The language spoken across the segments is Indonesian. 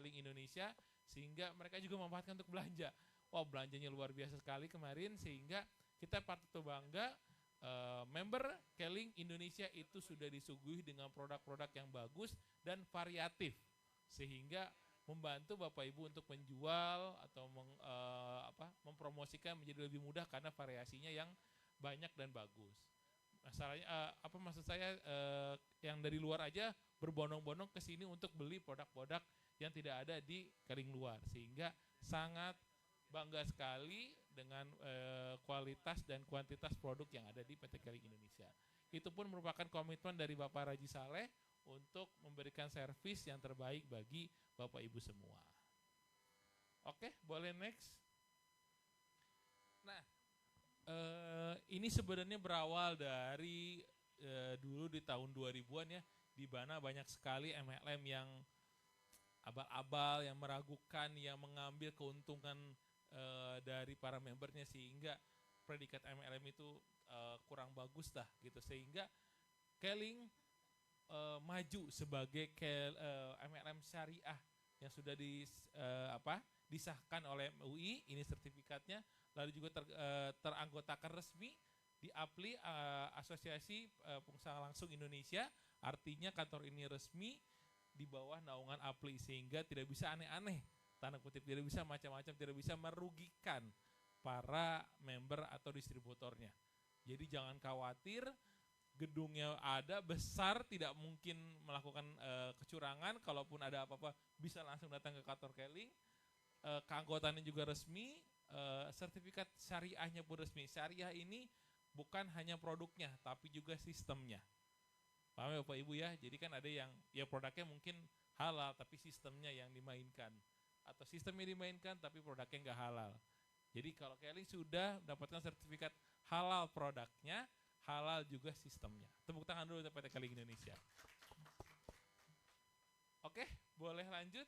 Keling Indonesia sehingga mereka juga memanfaatkan untuk belanja. Wah, belanjanya luar biasa sekali kemarin sehingga kita patut bangga member Keling Indonesia itu sudah disuguhi dengan produk-produk yang bagus dan variatif sehingga membantu Bapak Ibu untuk menjual atau mempromosikan menjadi lebih mudah karena variasinya yang banyak dan bagus. Masalahnya maksud saya yang dari luar aja berbondong-bondong ke sini untuk beli produk-produk yang tidak ada di Keling luar sehingga sangat bangga sekali dengan kualitas dan kuantitas produk yang ada di PT Keling Indonesia. Itu pun merupakan komitmen dari Bapak Raji Saleh untuk memberikan servis yang terbaik bagi Bapak Ibu semua. Oke, boleh next. Nah, ini sebenarnya berawal dari dulu di tahun 2000-an ya, di mana banyak sekali MLM yang abal-abal, yang meragukan, yang mengambil keuntungan dari para membernya sehingga predikat MLM itu kurang bagus dah gitu sehingga Keling maju sebagai MLM syariah yang sudah disahkan oleh MUI, ini sertifikatnya, lalu juga teranggotakan resmi di APLI, Asosiasi Pengusaha Langsung Indonesia, artinya kantor ini resmi di bawah naungan APLI sehingga tidak bisa aneh-aneh, tanda kutip tidak bisa macam-macam, tidak bisa merugikan para member atau distributornya. Jadi jangan khawatir, gedungnya ada besar, tidak mungkin melakukan kecurangan, kalaupun ada apa-apa bisa langsung datang ke kantor Keling. Keanggotaannya juga resmi, sertifikat syariahnya pun resmi. Syariah ini bukan hanya produknya, tapi juga sistemnya. Paham ya Bapak Ibu ya? Jadi kan ada yang ya produknya mungkin halal, tapi sistemnya yang dimainkan. Atau sistemnya dimainkan, tapi produknya nggak halal. Jadi kalau Keling sudah mendapatkan sertifikat halal produknya, halal juga sistemnya. Tepuk tangan dulu untuk PT Keling Indonesia. Oke, boleh lanjut.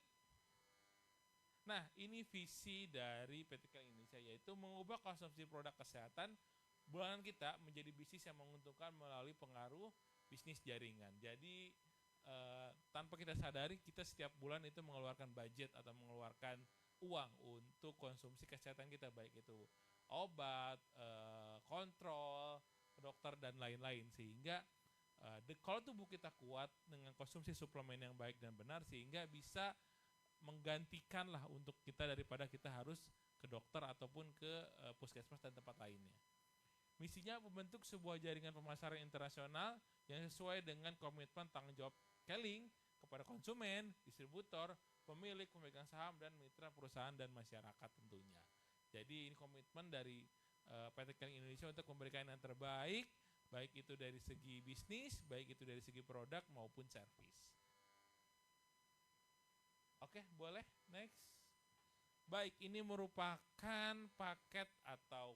Nah, ini visi dari PT Keling Indonesia, yaitu mengubah konsumsi produk kesehatan bulanan kita menjadi bisnis yang menguntungkan melalui pengaruh bisnis jaringan. Jadi tanpa kita sadari, kita setiap bulan itu mengeluarkan budget atau mengeluarkan uang untuk konsumsi kesehatan kita, baik itu obat, kontrol, dokter dan lain-lain, sehingga kalau tubuh kita kuat dengan konsumsi suplemen yang baik dan benar, sehingga bisa menggantikan lah untuk kita daripada kita harus ke dokter ataupun ke puskesmas dan tempat lainnya. Misinya membentuk sebuah jaringan pemasaran internasional yang sesuai dengan komitmen tanggung jawab Keling kepada konsumen, distributor, pemilik, pemegang saham, dan mitra perusahaan dan masyarakat tentunya. Jadi ini komitmen dari PT Keling Indonesia untuk memberikan yang terbaik, baik itu dari segi bisnis, baik itu dari segi produk maupun servis. Oke, boleh next. Baik, ini merupakan paket atau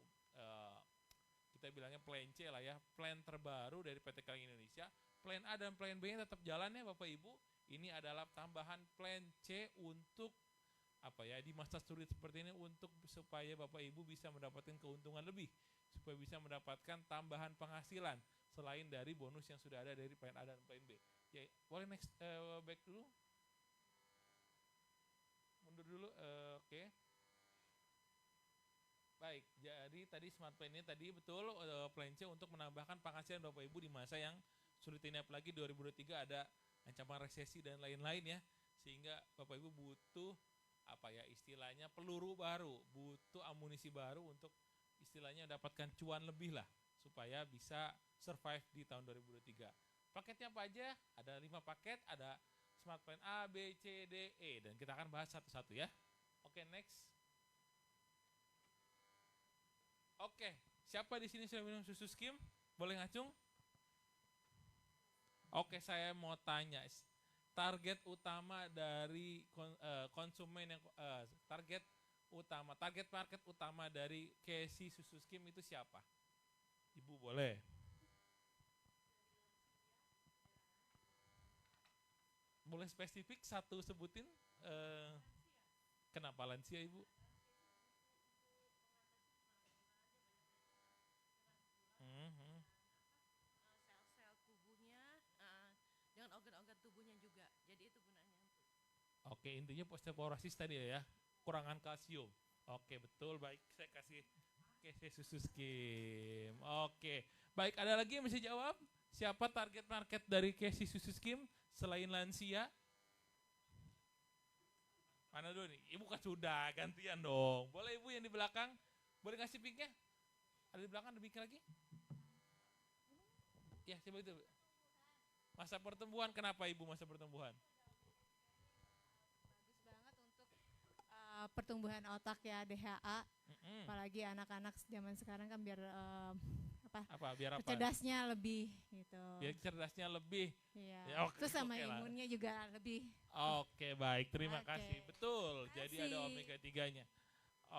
kita bilangnya plan C lah ya, plan terbaru dari PT Keling Indonesia. Plan A dan plan B tetap jalan ya Bapak Ibu. Ini adalah tambahan plan C untuk di masa sulit seperti ini, untuk supaya Bapak Ibu bisa mendapatkan keuntungan lebih, supaya bisa mendapatkan tambahan penghasilan selain dari bonus yang sudah ada dari plan A dan plan B. Ya, boleh next back dulu. Mundur dulu, oke. Baik, jadi tadi smart plan ini tadi betul plan C untuk menambahkan penghasilan Bapak Ibu di masa yang sulit ini, apalagi 2023 ada ancaman resesi dan lain-lain ya, sehingga Bapak Ibu butuh istilahnya peluru baru, butuh amunisi baru untuk istilahnya mendapatkan cuan lebih lah supaya bisa survive di tahun 2023. Paketnya apa aja? Ada 5 paket, ada smart plan A, B, C, D, E, dan kita akan bahas satu-satu ya. Oke, next. Oke, siapa di sini sudah minum susu skim? Boleh ngacung? Oke, saya mau tanya, target utama dari konsumen yang target market utama dari KSI susu skim itu siapa? Ibu boleh. Boleh spesifik satu sebutin? Kenapa lansia Ibu? Sel-sel tubuhnya dengan organ-organ tubuhnya juga. Jadi itu gunanya. Oke, intinya osteoporosis tadi ya, kurangan kalsium. Oke, betul, baik. Saya kasih susu skim. Oke, baik. Ada lagi yang bisa jawab? Siapa target market dari Casey susu skim selain lansia? Mana dulu nih? Ibu kan sudah, gantian dong. Boleh ibu yang di belakang? Boleh kasih pinknya? Ada di belakang, ada pinknya lagi? Ya, coba itu. Masa pertumbuhan, kenapa ibu masa pertumbuhan? Bagus banget untuk pertumbuhan otak ya, DHA. Apalagi anak-anak zaman sekarang kan biar Biar apa? cerdasnya lebih gitu. Biar cerdasnya lebih. Iya. Ya, oke, Terus sama oke lah. imunnya juga lebih. Oke, baik. Terima Oke. kasih. Betul. Terima Jadi kasih. ada omega 3-nya.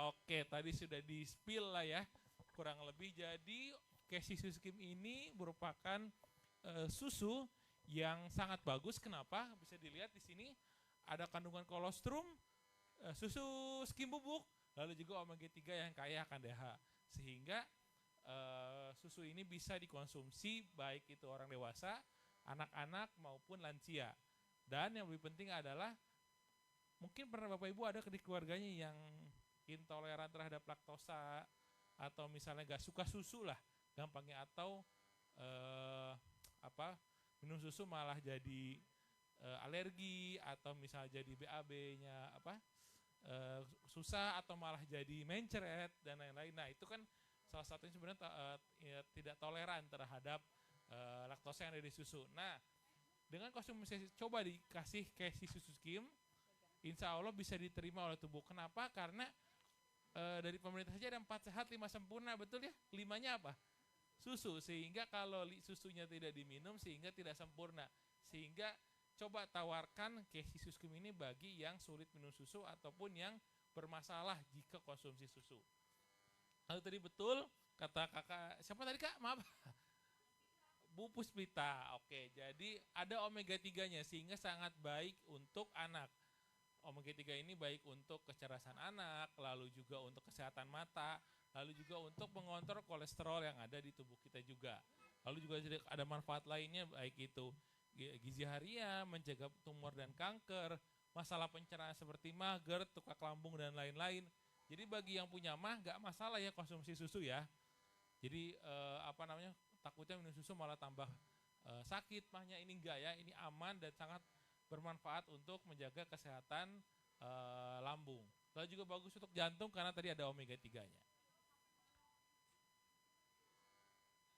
Oke, tadi sudah di-spill lah ya. Kurang lebih. Jadi Casey susu skim ini merupakan susu yang sangat bagus. Kenapa? Bisa dilihat di sini ada kandungan kolostrum, susu skim bubuk, lalu juga omega 3 yang kaya akan DHA. Sehingga susu ini bisa dikonsumsi baik itu orang dewasa, anak-anak maupun lansia. Dan yang lebih penting adalah mungkin pernah Bapak Ibu ada di keluarganya yang intoleran terhadap laktosa atau misalnya gak suka susu lah gampangnya, atau minum susu malah jadi alergi atau misalnya jadi BAB-nya susah atau malah jadi mencret dan lain-lain. Nah itu kan salah satunya sebenarnya tidak toleran terhadap laktosa yang ada di susu. Nah dengan konsumsi coba dikasih Casey susu skim, insya Allah bisa diterima oleh tubuh. Kenapa? Karena dari pemerintah saja ada 4 sehat 5 sempurna, betul ya? 5-nya apa? Susu. Sehingga kalau susunya tidak diminum sehingga tidak sempurna. Sehingga coba tawarkan Casey susu skim ini bagi yang sulit minum susu ataupun yang bermasalah jika konsumsi susu. Lalu tadi betul kata kakak, siapa tadi kak? Maaf. Bu Puspita. Oke, jadi ada omega 3-nya sehingga sangat baik untuk anak. Omega 3 ini baik untuk kecerdasan anak, lalu juga untuk kesehatan mata, lalu juga untuk mengontrol kolesterol yang ada di tubuh kita juga. Lalu juga ada manfaat lainnya baik itu gizi harian, mencegah tumor dan kanker, masalah pencernaan seperti mager, tukak lambung dan lain-lain. Jadi bagi yang punya mah nggak masalah ya konsumsi susu ya. Jadi takutnya minum susu malah tambah sakit mahnya, ini enggak ya, ini aman dan sangat bermanfaat untuk menjaga kesehatan lambung. Lalu juga bagus untuk jantung karena tadi ada omega 3-nya.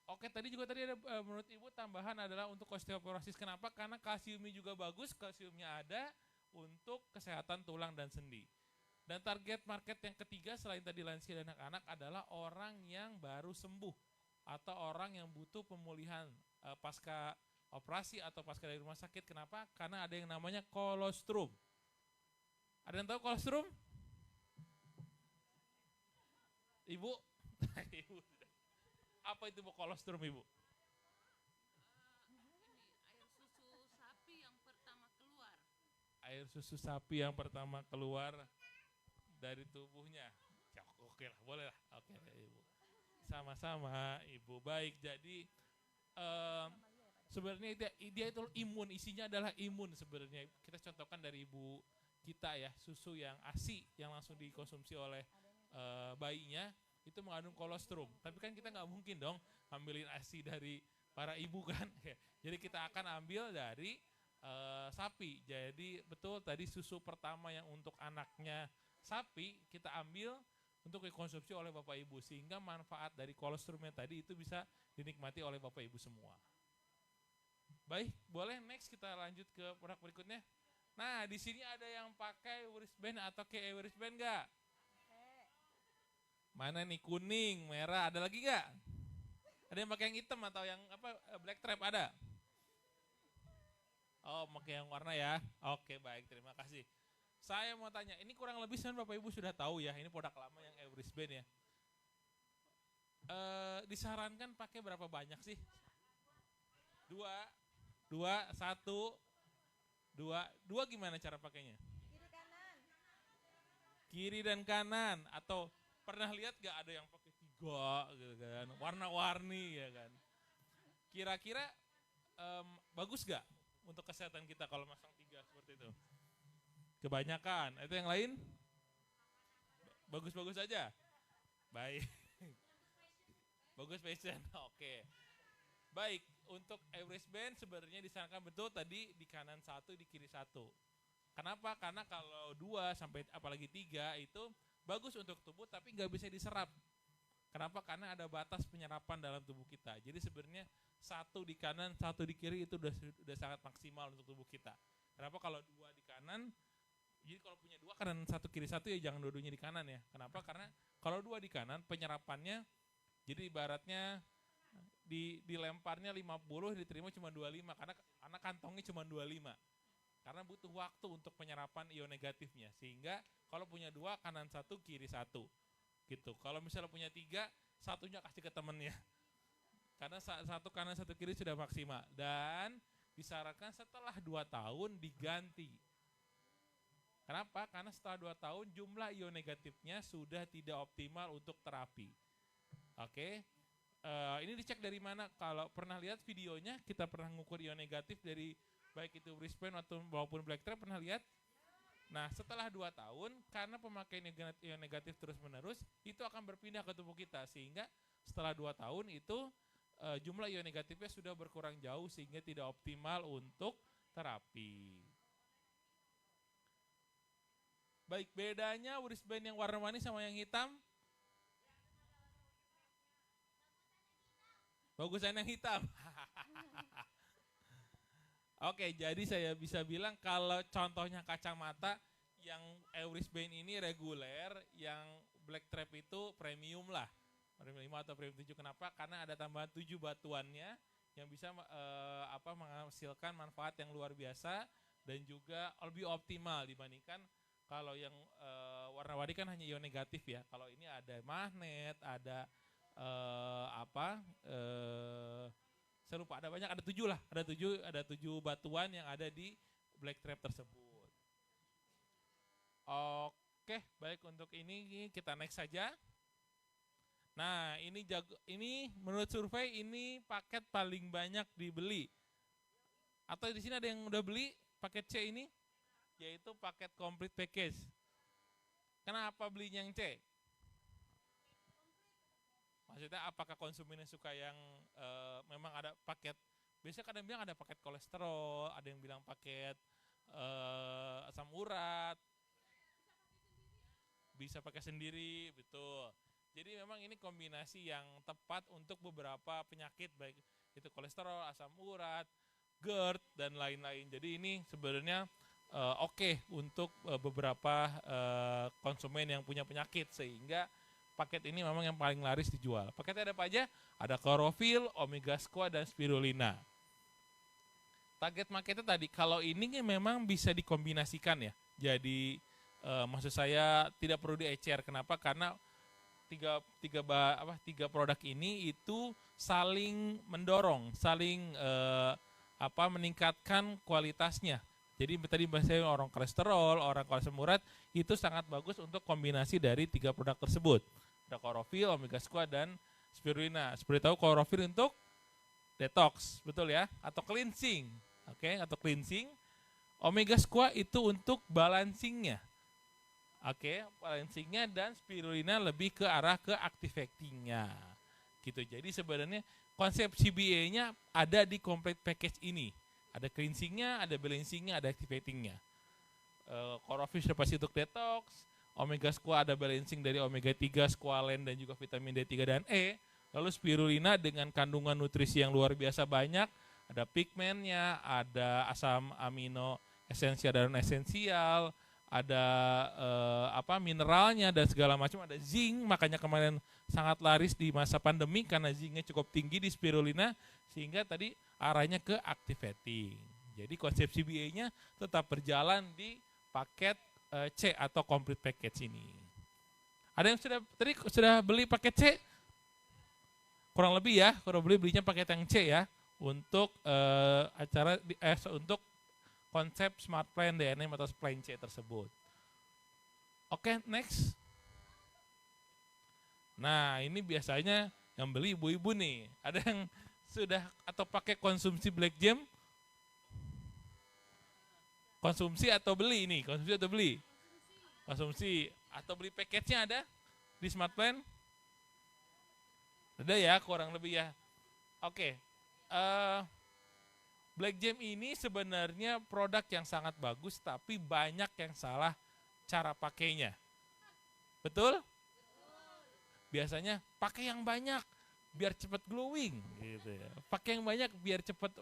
Oke, tadi ada menurut Ibu tambahan adalah untuk osteoporosis. Kenapa? Karena kalsiumnya juga bagus, kalsiumnya ada untuk kesehatan tulang dan sendi. Dan target market yang ketiga selain tadi lansia dan anak-anak adalah orang yang baru sembuh atau orang yang butuh pemulihan pasca operasi atau pasca dari rumah sakit. Kenapa? Karena ada yang namanya kolostrum. Ada yang tahu kolostrum? Ibu? Apa itu kolostrum, Ibu? Air susu sapi yang pertama keluar dari tubuhnya. Ya, oke lah, boleh lah. Oke, Ibu. Sama-sama, Ibu. Baik, jadi sebenarnya dia itu imun, isinya adalah imun sebenarnya. Kita contohkan dari ibu kita ya, susu yang ASI yang langsung dikonsumsi oleh bayinya itu mengandung kolostrum. Tapi kan kita nggak mungkin dong ambilin ASI dari para ibu kan. Jadi kita akan ambil dari sapi. Jadi betul tadi susu pertama yang untuk anaknya sapi kita ambil untuk dikonsumsi oleh Bapak Ibu, sehingga manfaat dari kolostrumnya tadi itu bisa dinikmati oleh Bapak Ibu semua. Baik, boleh next kita lanjut ke produk berikutnya. Nah, di sini ada yang pakai wristband atau kayak wristband enggak? Mana nih, kuning, merah, ada lagi enggak? Ada yang pakai yang hitam atau yang black strap ada? Oh, pakai yang warna ya. Oke, baik, terima kasih. Saya mau tanya, ini kurang lebih sebenarnya Bapak Ibu sudah tahu ya, ini produk lama yang wristband ya. Disarankan pakai berapa banyak sih? 2, 1, 2 gimana cara pakainya? Kiri dan kanan, atau pernah lihat gak ada yang pakai 3 gitu kan, warna-warni ya kan? Kira-kira bagus gak untuk kesehatan kita kalau masang 3 seperti itu? Kebanyakan. Itu yang lain? Bagus-bagus aja. Baik. Bagus fashion. Oke. Baik, untuk average band sebenarnya disarankan betul tadi di kanan satu, di kiri satu. Kenapa? Karena kalau 2 sampai apalagi 3 itu bagus untuk tubuh tapi nggak bisa diserap. Kenapa? Karena ada batas penyerapan dalam tubuh kita. Jadi sebenarnya 1 di kanan, 1 di kiri itu udah sangat maksimal untuk tubuh kita. Kenapa? Kalau 2 di kanan, jadi kalau punya 2 kanan 1 kiri 1 ya jangan dua-duanya di kanan ya. Kenapa? Karena kalau 2 di kanan penyerapannya jadi ibaratnya dilemparnya 50 diterima cuma 25 karena kantongnya cuma 25. Karena butuh waktu untuk penyerapan ion negatifnya. Sehingga kalau punya 2 kanan 1 kiri 1 gitu. Kalau misalnya punya 3 satunya kasih ke temennya. Karena 1 kanan 1 kiri sudah maksimal dan disarankan setelah 2 tahun diganti. Kenapa? Karena setelah 2 tahun jumlah ion negatifnya sudah tidak optimal untuk terapi. Oke. Ini dicek dari mana? Kalau pernah lihat videonya, kita pernah ngukur ion negatif dari baik itu wristband maupun black trap, pernah lihat? Nah, setelah 2 tahun, karena pemakaian ion negatif terus-menerus, itu akan berpindah ke tubuh kita. Sehingga setelah 2 tahun itu jumlah ion negatifnya sudah berkurang jauh sehingga tidak optimal untuk terapi. Baik, bedanya wristband yang warna-warni sama yang hitam? Bagusan yang hitam. Oke, jadi saya bisa bilang kalau contohnya kacamata yang wristband ini reguler, yang black trap itu premium lah. Premium 5 atau premium 7. Kenapa? Karena ada tambahan 7 batuannya yang bisa menghasilkan manfaat yang luar biasa dan juga lebih optimal dibandingkan kalau yang warna-warni kan hanya ion negatif ya. Kalau ini ada magnet, ada saya lupa, ada banyak, ada 7 lah, ada 7 batuan yang ada di black trap tersebut. Oke, baik, untuk ini kita next saja. Nah, ini menurut survei ini paket paling banyak dibeli. Atau di sini ada yang udah beli paket C ini, yaitu paket complete package. Kenapa belinya yang C? Maksudnya apakah konsumennya suka yang memang ada paket, biasanya kadang bilang ada paket kolesterol, ada yang bilang paket asam urat, bisa pakai sendiri, betul. Jadi memang ini kombinasi yang tepat untuk beberapa penyakit, baik itu kolesterol, asam urat, GERD, dan lain-lain. Jadi ini sebenarnya oke untuk beberapa konsumen yang punya penyakit, sehingga paket ini memang yang paling laris dijual. Paketnya ada apa aja? Ada klorofil, omega squat, dan spirulina. Target marketnya tadi, kalau ini memang bisa dikombinasikan ya. Jadi maksud saya tidak perlu diecer. Kenapa? Karena tiga produk ini itu saling mendorong, saling meningkatkan kualitasnya. Jadi tadi bahasanya orang kolesterol, orang asam urat itu sangat bagus untuk kombinasi dari 3 produk tersebut. Ada klorofil, omega squat, dan spirulina. Seperti tahu klorofil untuk detox, betul ya? Atau cleansing, oke? Atau cleansing. Omega squat itu untuk balancingnya, oke? Balancingnya, dan spirulina lebih ke arah ke activatingnya, gitu. Jadi sebenarnya konsep CBA-nya ada di complete package ini. Ada cleansingnya, ada balancingnya, ada activatingnya. Klorofil sudah pasti untuk detox. Omega squat ada balancing dari omega 3, squalen, dan juga vitamin D3 dan E. Lalu spirulina dengan kandungan nutrisi yang luar biasa banyak, ada pigmennya, ada asam amino esensial dan non-esensial, ada mineralnya dan segala macam, ada zinc, makanya kemarin sangat laris di masa pandemi karena zincnya cukup tinggi di spirulina, sehingga tadi arahnya ke activating. Jadi konsep CBA-nya tetap berjalan di paket C atau complete package ini. Ada yang sudah beli paket C? Kurang lebih ya, belinya paket yang C ya, untuk untuk konsep Smart Plan DNM atau Plan C tersebut. Oke, next. Nah, ini biasanya yang beli ibu-ibu nih. Ada yang sudah atau pakai konsumsi Black Gem? Konsumsi atau beli ini? Konsumsi atau beli? Konsumsi atau beli package-nya ada di Smart Plan? Ada ya, kurang lebih ya. Oke. Black Gem ini sebenarnya produk yang sangat bagus, tapi banyak yang salah cara pakainya. Betul? Biasanya pakai yang banyak biar cepat glowing gitu ya. Pakai yang banyak biar cepat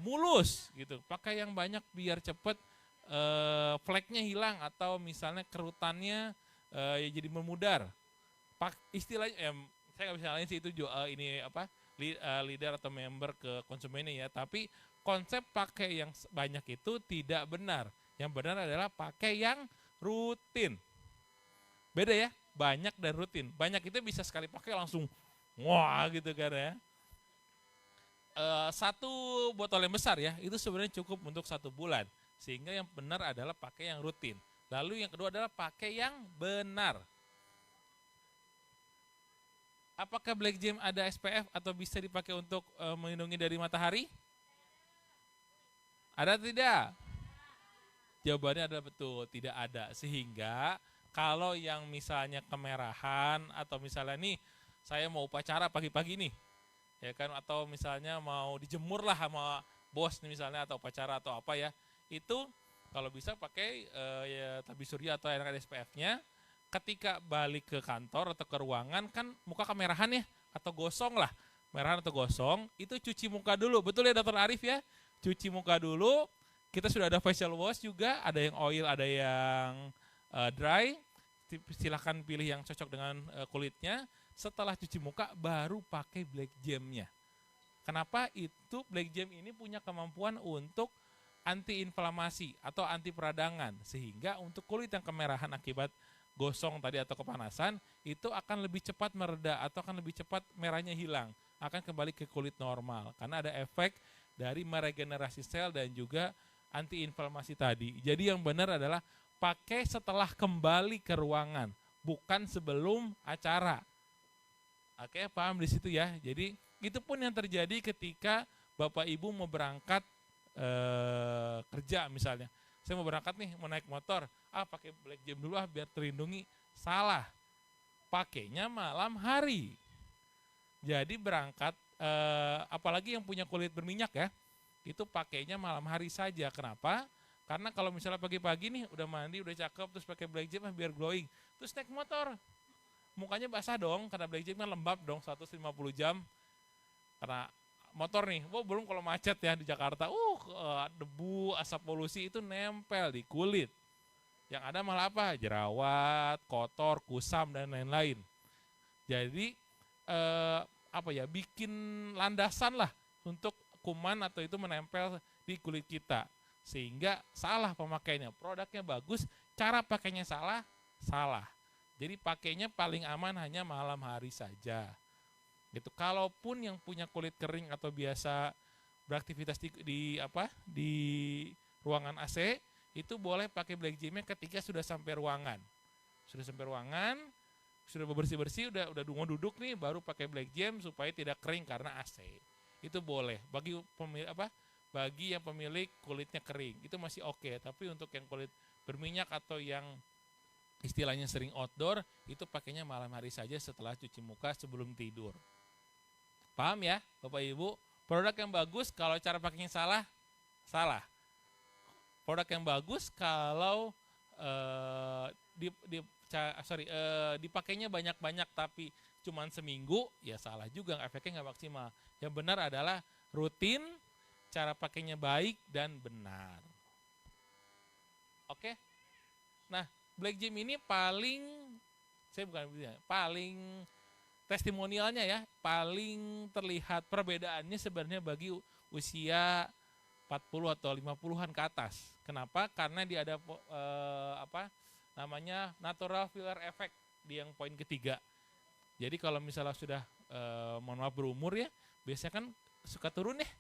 mulus gitu. Pakai yang banyak biar cepat fleknya hilang atau misalnya kerutannya jadi memudar. Istilahnya saya nggak bisa lain sih itu ini leader atau member ke konsumennya ya, tapi konsep pakai yang banyak itu tidak benar. Yang benar adalah pakai yang rutin. Beda ya, banyak dan rutin. Banyak itu bisa sekali pakai langsung wah gitu kan ya. Satu botol yang besar ya, itu sebenarnya cukup untuk 1 bulan. Sehingga yang benar adalah pakai yang rutin. Lalu yang kedua adalah pakai yang benar. Apakah Black Gem ada SPF atau bisa dipakai untuk melindungi dari matahari? Ada tidak? Jawabannya adalah betul, tidak ada. Sehingga kalau yang misalnya kemerahan atau misalnya nih saya mau upacara pagi-pagi nih, ya kan, atau misalnya mau dijemur lah sama bos nih misalnya atau upacara atau apa ya, itu kalau bisa pakai ya tabir surya atau yang ada SPF-nya. Ketika balik ke kantor atau ke ruangan kan muka kemerahan ya atau gosong lah, merahan atau gosong, itu cuci muka dulu. Betul ya Dr. Arif ya? Cuci muka dulu. Kita sudah ada facial wash juga, ada yang oil, ada yang dry. Silahkan pilih yang cocok dengan kulitnya. Setelah cuci muka baru pakai Black Gem-nya. Kenapa? Itu Black Gem ini punya kemampuan untuk anti-inflamasi atau anti peradangan, sehingga untuk kulit yang kemerahan akibat gosong tadi atau kepanasan itu akan lebih cepat mereda atau akan lebih cepat merahnya hilang, akan kembali ke kulit normal karena ada efek dari meregenerasi sel dan juga anti-inflamasi tadi. Jadi yang benar adalah pakai setelah kembali ke ruangan, bukan sebelum acara. Oke, paham di situ ya. Jadi itu pun yang terjadi ketika Bapak Ibu mau berangkat kerja misalnya. Saya mau berangkat nih, mau naik motor, pakai Black Gem dulu biar terlindungi. Salah, pakainya malam hari. Jadi berangkat, apalagi yang punya kulit berminyak ya, itu pakainya malam hari saja. Kenapa? Karena kalau misalnya pagi-pagi nih, udah mandi, udah cakep, terus pakai Black Gem biar glowing. Terus naik motor, mukanya basah dong, karena Black Gem kan lembab dong, 150 jam. Karena motor nih, belum kalau macet ya di Jakarta, debu, asap polusi itu nempel di kulit. Yang ada malah apa? Jerawat, kotor, kusam dan lain-lain. Jadi bikin landasan lah untuk kuman atau itu menempel di kulit kita. Sehingga salah pemakaiannya. Produknya bagus, cara pakainya salah. Jadi pakainya paling aman hanya malam hari saja. Gitu. Kalaupun yang punya kulit kering atau biasa beraktivitas di ruangan AC, itu boleh pakai Black Gem-nya ketika sudah sampai ruangan. Sudah bersih-bersih, udah duduk nih, baru pakai Black Gem supaya tidak kering karena AC. Itu boleh. Bagi yang pemilik kulitnya kering, itu masih oke. Tapi untuk yang kulit berminyak atau yang istilahnya sering outdoor, itu pakainya malam hari saja setelah cuci muka sebelum tidur. Paham ya Bapak Ibu? Produk yang bagus kalau cara pakainya salah. Produk yang bagus kalau dipakainya banyak-banyak tapi cuman seminggu, ya salah juga, efeknya nggak maksimal. Yang benar adalah rutin, cara pakainya baik dan benar. Oke? Nah, Black Gem ini paling testimonialnya ya, paling terlihat perbedaannya sebenarnya bagi usia 40 atau 50-an ke atas. Kenapa? Karena dia ada natural filler effect di yang poin ketiga. Jadi kalau misalnya sudah berumur ya, biasanya kan suka turun ya.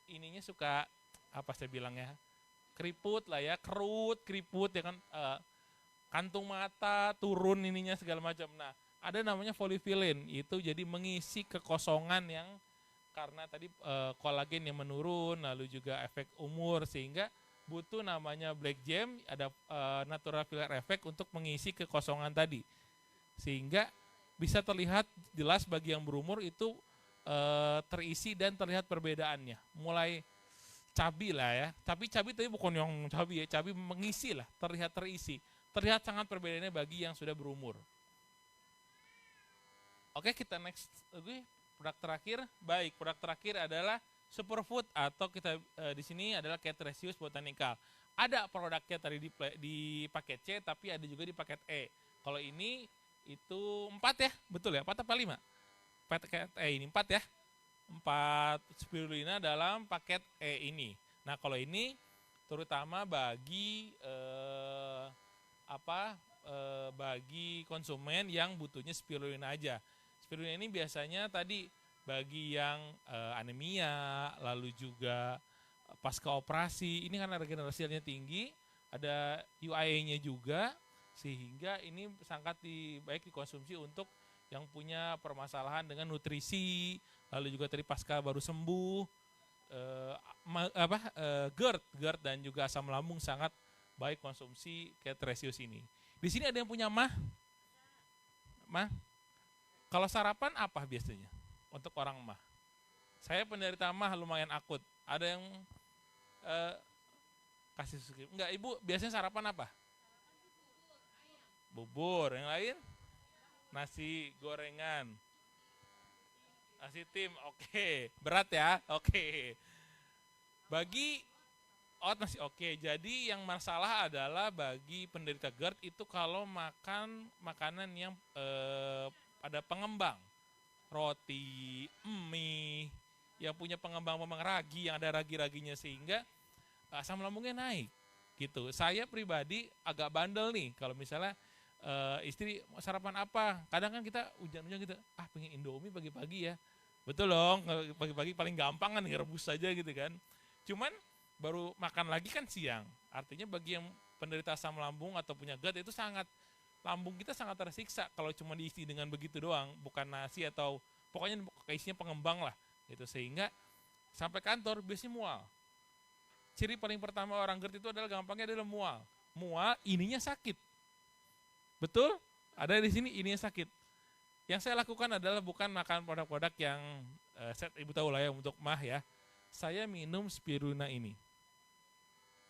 Ininya suka keriput lah ya, keriput ya kan, kantung mata turun ininya segala macam. Nah, ada namanya polyfillin, itu jadi mengisi kekosongan yang karena tadi kolagen yang menurun, lalu juga efek umur, sehingga butuh namanya black gem, ada natural filler effect untuk mengisi kekosongan tadi, sehingga bisa terlihat jelas bagi yang berumur itu terisi dan terlihat perbedaannya, mulai cabi lah ya, tapi cabi tapi bukan yang cabi ya, cabi mengisi lah, terlihat terisi, terlihat sangat perbedaannya bagi yang sudah berumur. Oke, kita next. Produk terakhir, baik, produk terakhir adalah superfood atau kita di sini adalah Catricius Botanical. Ada produknya tadi di paket C, tapi ada juga di paket E. Kalau ini itu 4 ya, betul ya? 4 apa 5? Paket E ini 4 ya. 4 spirulina dalam paket E ini. Nah, kalau ini terutama bagi bagi konsumen yang butuhnya spirulina aja. Spirulina ini biasanya tadi bagi yang anemia, lalu juga pasca operasi, ini karena regenerasinya tinggi, ada UIA-nya juga, sehingga ini sangat baik dikonsumsi untuk yang punya permasalahan dengan nutrisi, lalu juga tadi pasca baru sembuh, GERD dan juga asam lambung sangat baik konsumsi Catricius ini. Di sini ada yang punya mah? Kalau sarapan apa biasanya untuk orang mah? Saya penderita mah lumayan akut. Ada yang kasih susu? Enggak, Ibu biasanya sarapan apa? Bubur. Yang lain? Nasi gorengan. Nasi tim, oke. Berat ya? Oke. Bagi nasi oke. Jadi yang masalah adalah bagi penderita GERD itu kalau makan makanan yang ada pengembang, roti, mie, yang punya pengembang ragi, yang ada ragi-raginya, sehingga asam lambungnya naik gitu. Saya pribadi agak bandel nih kalau misalnya istri sarapan apa, kadang kan kita hujan-hujan gitu, pengen Indomie pagi-pagi ya, betul dong, pagi-pagi paling gampang kan rebus saja gitu kan. Cuman baru makan lagi kan siang, artinya bagi yang penderita asam lambung atau punya GERD itu lambung kita sangat tersiksa kalau cuma diisi dengan begitu doang, bukan nasi atau pokoknya isinya pengembang lah gitu, sehingga sampai kantor biasanya mual. Ciri paling pertama orang GERD itu adalah gampangnya adalah mual ininya sakit, betul, ada di sini ininya sakit. Yang saya lakukan adalah bukan makan produk-produk yang ibu tahu lah ya, untuk mah ya, saya minum spirulina ini.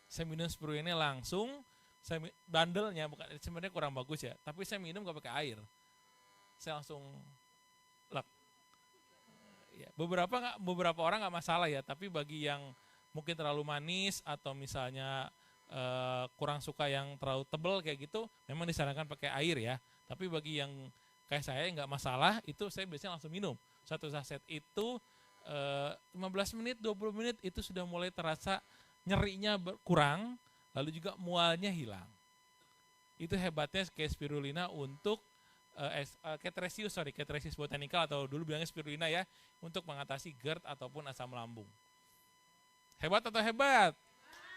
Saya minum spirulina langsung. Saya bandelnya bukan, sebenarnya kurang bagus ya, tapi saya minum gak pakai air, saya langsung lek. Ya, beberapa orang nggak masalah ya, tapi bagi yang mungkin terlalu manis atau misalnya kurang suka yang terlalu tebal kayak gitu, memang disarankan pakai air ya. Tapi bagi yang kayak saya nggak masalah, itu saya biasanya langsung minum. Satu saset itu 15 menit, 20 menit itu sudah mulai terasa nyerinya berkurang, lalu juga mualnya hilang. Itu hebatnya kayak spirulina untuk Catricius Botanical atau dulu bilangnya spirulina ya, untuk mengatasi GERD ataupun asam lambung. Hebat atau hebat?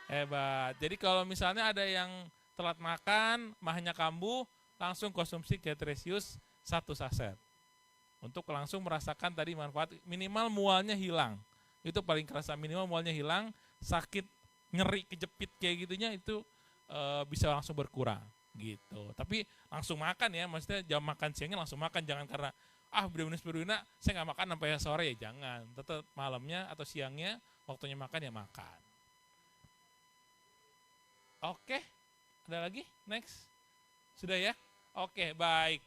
Hebat. Jadi kalau misalnya ada yang telat makan, mahnya kambuh, langsung konsumsi Catricius 1 saset. Untuk langsung merasakan tadi manfaat, minimal mualnya hilang. Itu paling kerasa, minimal mualnya hilang, sakit nyeri kejepit kayak gitunya itu bisa langsung berkurang gitu. Tapi langsung makan ya, maksudnya jam makan siangnya langsung makan, jangan karena bener-bener spirulina saya nggak makan sampai sore ya, jangan. Tetap malamnya atau siangnya waktunya makan ya makan. Oke, ada lagi? Next, sudah ya? Oke, baik.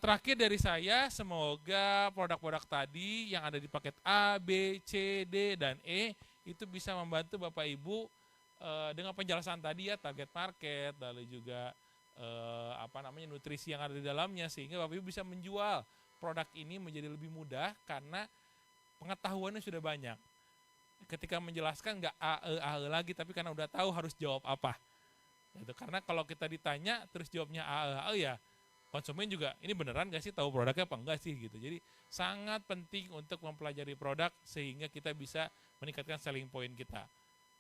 Terakhir dari saya, semoga produk-produk tadi yang ada di paket A, B, C, D, dan E itu bisa membantu Bapak Ibu dengan penjelasan tadi ya, target market, lalu juga nutrisi yang ada di dalamnya, sehingga Bapak Ibu bisa menjual produk ini menjadi lebih mudah karena pengetahuannya sudah banyak. Ketika menjelaskan nggak AE lagi, tapi karena udah tahu harus jawab apa. Gitu. Karena kalau kita ditanya terus jawabnya AE ya, konsumen juga ini beneran nggak sih, tahu produknya apa enggak sih gitu. Jadi sangat penting untuk mempelajari produk sehingga kita bisa meningkatkan selling point kita.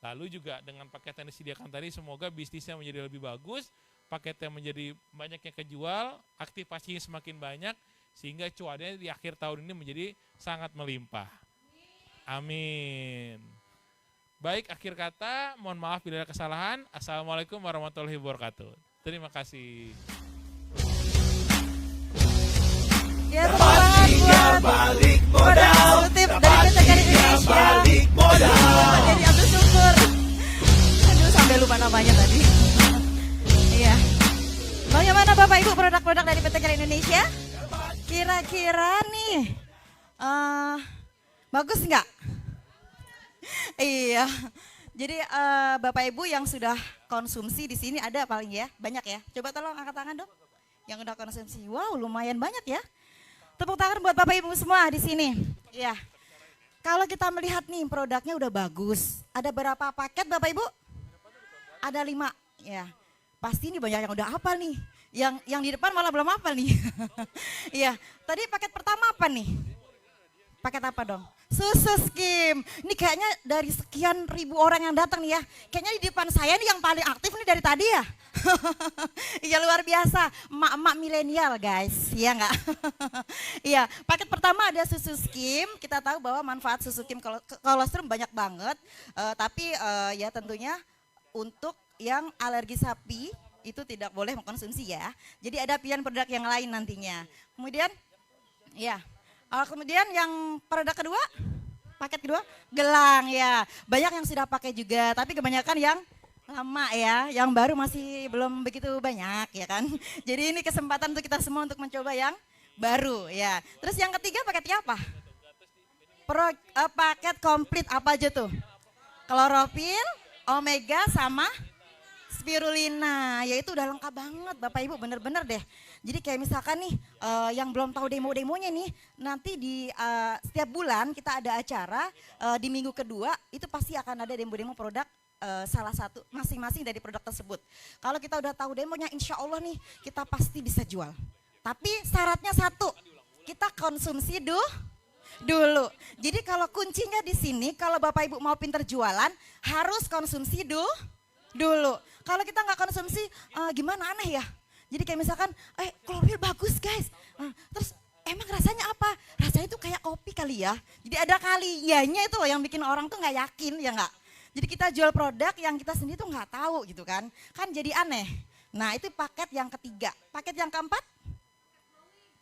Lalu juga dengan paket yang disediakan tadi, semoga bisnisnya menjadi lebih bagus, paketnya menjadi banyak yang kejual, aktivasinya semakin banyak, sehingga cuannya di akhir tahun ini menjadi sangat melimpah. Amin. Baik, akhir kata, mohon maaf bila ada kesalahan. Assalamualaikum warahmatullahi wabarakatuh. Terima kasih. Ya, semangat buat eksekutif dari PT Kali Indonesia. Jadi Abdul Syukur. Aduh, sampai lupa namanya tadi. Iya. Bagaimana Bapak Ibu produk-produk dari PT Kali Indonesia? Kira-kira nih, bagus nggak? Iya. Jadi Bapak Ibu yang sudah konsumsi di sini ada paling ya, banyak ya. Coba tolong angkat tangan dong. Yang udah konsumsi. Wow, lumayan banyak ya. Tepuk tangan buat Bapak Ibu semua di sini. Ya. Kalau kita melihat nih produknya udah bagus. Ada berapa paket Bapak Ibu? Ada 5. Ya. Pasti ini banyak yang udah hafal nih. Yang di depan malah belum hafal nih. Iya. Tadi paket pertama apa nih? Paket apa dong? Susu skim. Ini kayaknya dari sekian ribu orang yang datang nih ya. Kayaknya di depan saya nih yang paling aktif nih dari tadi ya. Iya luar biasa. Emak-emak milenial guys. Iya enggak? Iya. Paket pertama ada susu skim. Kita tahu bahwa manfaat susu skim kolostrum banyak banget. Tapi ya tentunya untuk yang alergi sapi itu tidak boleh mengkonsumsi ya. Jadi ada pilihan produk yang lain nantinya. Kemudian ya. Kemudian yang produk kedua, paket kedua, gelang ya. Banyak yang sudah pakai juga, tapi kebanyakan yang lama ya. Yang baru masih belum begitu banyak ya kan. Jadi ini kesempatan untuk kita semua untuk mencoba yang baru ya. Terus yang ketiga paketnya apa? Paket komplit apa aja tuh? Klorofil, omega sama spirulina. Ya itu udah lengkap banget Bapak Ibu, bener-bener deh. Jadi kayak misalkan nih yang belum tahu demo-demonya nih, nanti di setiap bulan kita ada acara di minggu kedua itu pasti akan ada demo-demo produk salah satu masing-masing dari produk tersebut. Kalau kita udah tahu demonya insya Allah nih kita pasti bisa jual. Tapi syaratnya satu, kita konsumsi dulu. Jadi kalau kuncinya di sini kalau Bapak Ibu mau pinter jualan harus konsumsi dulu. Kalau kita nggak konsumsi gimana aneh ya. Jadi kayak misalkan, klorofil bagus guys. Terus emang rasanya apa? Rasanya itu kayak kopi kali ya. Jadi ada kali iyanya itu loh yang bikin orang tuh nggak yakin ya nggak. Jadi kita jual produk yang kita sendiri tuh nggak tahu gitu kan. Kan jadi aneh. Nah itu paket yang ketiga. Paket yang keempat?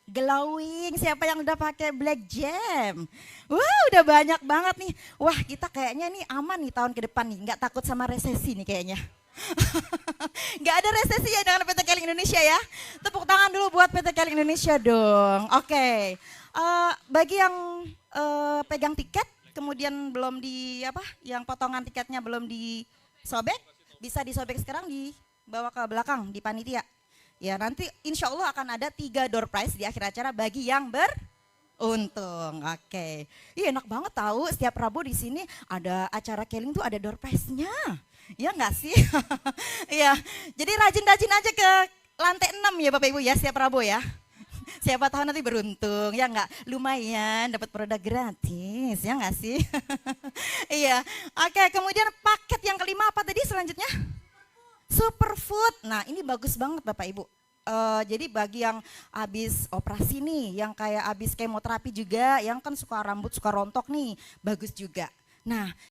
Glowing. Siapa yang udah pakai Black Jam? Wah udah banyak banget nih. Wah kita kayaknya nih aman nih tahun ke depan nih. Nggak takut sama resesi nih kayaknya. Nggak ada resesi ya dengan PT Keling Indonesia ya. Tepuk tangan dulu buat PT Keling Indonesia dong. Oke. Bagi yang pegang tiket kemudian belum yang potongan tiketnya belum disobek, bisa disobek sekarang dibawa ke belakang di panitia. Ya nanti insya Allah akan ada 3 door prize di akhir acara bagi yang beruntung. Oke. Iya enak banget tahu setiap Rabu di sini ada acara Keling tuh ada door prize-nya. Ya enggak sih? Iya. Jadi rajin-rajin aja ke lantai 6 ya Bapak Ibu ya setiap Rabu ya. Siapa tahu nanti beruntung ya enggak? Lumayan dapat produk gratis ya enggak sih? Iya. Oke, kemudian paket yang kelima apa tadi selanjutnya? Superfood. Nah, ini bagus banget Bapak Ibu. Jadi bagi yang habis operasi nih, yang kayak habis kemoterapi juga, yang kan suka rambut suka rontok nih, bagus juga. Nah,